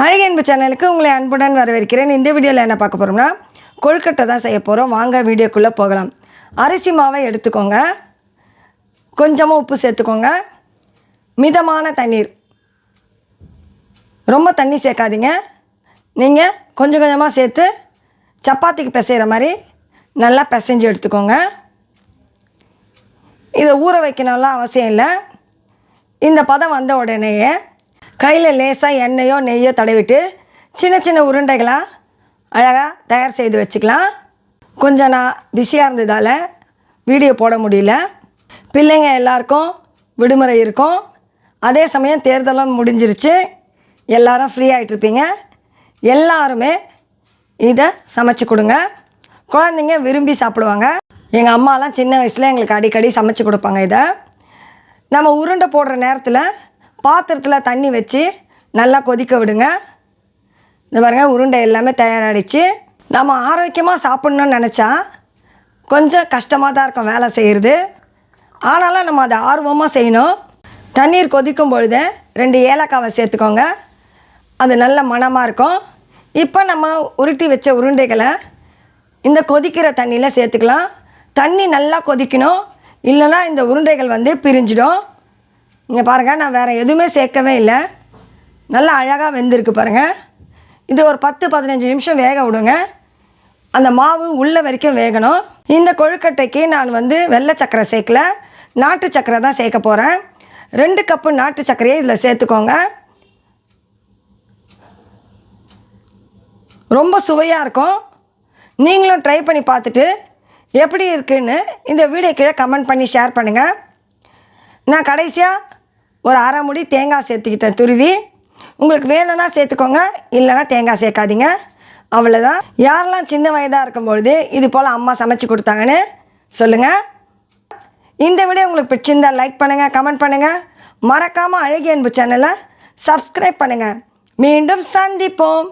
அழகிய அன்பு சேனலுக்கு உங்களை அன்புடன் வரவேற்கிறேன். இந்த வீடியோவில் என்ன பார்க்க போகிறோம்னா கொழுக்கட்டை தான் செய்ய போகிறோம். வாங்க வீடியோக்குள்ளே போகலாம். அரிசி மாவை எடுத்துக்கோங்க, கொஞ்சமாக உப்பு சேர்த்துக்கோங்க, மிதமான தண்ணீர், ரொம்ப தண்ணி சேர்க்காதீங்க. நீங்கள் கொஞ்சம் கொஞ்சமாக சேர்த்து சப்பாத்திக்கு பிசைகிற மாதிரி நல்லா பிசைஞ்சு எடுத்துக்கோங்க. இதை ஊற வைக்கணும்லாம் அவசியம் இல்லை. இந்த பதம் வந்த உடனேயே கையில் லேசாக எண்ணெயோ நெய்யோ தடவிட்டு சின்ன சின்ன உருண்டைகளாக அழகாக தயார் செய்து வச்சுக்கலாம். கொஞ்சம் நான் பிஸியாக இருந்ததால் வீடியோ போட முடியல. பிள்ளைங்க எல்லாருக்கும் விடுமுறை இருக்கும், அதே சமயம் தேர்தலும் முடிஞ்சிருச்சு, எல்லோரும் ஃப்ரீ ஆகிட்ருப்பீங்க. எல்லாருமே இதை சமைச்சு கொடுங்க. குழந்தைங்க விரும்பி சாப்பிடுவாங்க. எங்கள் அம்மாலாம் சின்ன வயசில் எங்களுக்கு அடிக்கடி சமைச்சு கொடுப்பாங்க. இதை நம்ம உருண்டை போடுற நேரத்தில் பாத்திரத்தில் தண்ணி வச்சு நல்லா கொதிக்க விடுங்க. இந்த பாருங்க, உருண்டை எல்லாமே தயாராகிடுச்சு. நம்ம ஆரோக்கியமாக சாப்பிட்ணுன்னு நினச்சா கொஞ்சம் கஷ்டமாக தான் இருக்கும் வேலை செய்கிறது. ஆனாலும் நம்ம அதை ஆர்வமாக செய்யணும். தண்ணீர் கொதிக்கும் பொழுது 2 ஏலக்காவை சேர்த்துக்கோங்க, அது நல்ல மணமாக இருக்கும். இப்போ நம்ம உருட்டி வச்ச உருண்டைகளை இந்த கொதிக்கிற தண்ணியில் சேர்த்துக்கலாம். தண்ணி நல்லா கொதிக்கணும், இல்லைன்னா இந்த உருண்டைகள் பிரிஞ்சிடும். இங்கே பாருங்கள், நான் வேறு எதுவுமே சேர்க்கவே இல்லை. நல்லா அழகாக வெந்திருக்கு பாருங்கள். இது ஒரு 10-15 நிமிஷம் வேக விடுங்க. அந்த மாவு உள்ள வரைக்கும் வேகணும். இந்த கொழுக்கட்டைக்கு நான் வெள்ளை சர்க்கரை சேர்க்கல, நாட்டு சர்க்கரை தான் சேர்க்க போகிறேன். 2 கப்பு நாட்டு சர்க்கரையை இதில் சேர்த்துக்கோங்க. ரொம்ப சுவையாக இருக்கும். நீங்களும் ட்ரை பண்ணி பார்த்துட்டு எப்படி இருக்குன்னு இந்த வீடியோ கீழே கமெண்ட் பண்ணி ஷேர் பண்ணுங்கள். நான் கடைசியாக ஒரு அரை முடி தேங்காய் சேர்த்துக்கிட்டேன் துருவி. உங்களுக்கு வேணும்னா சேர்த்துக்கோங்க, இல்லைனா தேங்காய் சேர்க்காதீங்க. அவ்வளோதான். யாரெல்லாம் சின்ன வயதாக இருக்கும்பொழுது இது போல் அம்மா சமைச்சு கொடுத்தாங்கன்னு சொல்லுங்கள். இந்த வீடியோ உங்களுக்கு பிடிச்சிருந்தால் லைக் பண்ணுங்கள், கமெண்ட் பண்ணுங்கள். மறக்காமல் அழகிய அன்பு சேனலை சப்ஸ்கிரைப் பண்ணுங்கள். மீண்டும் சந்திப்போம்.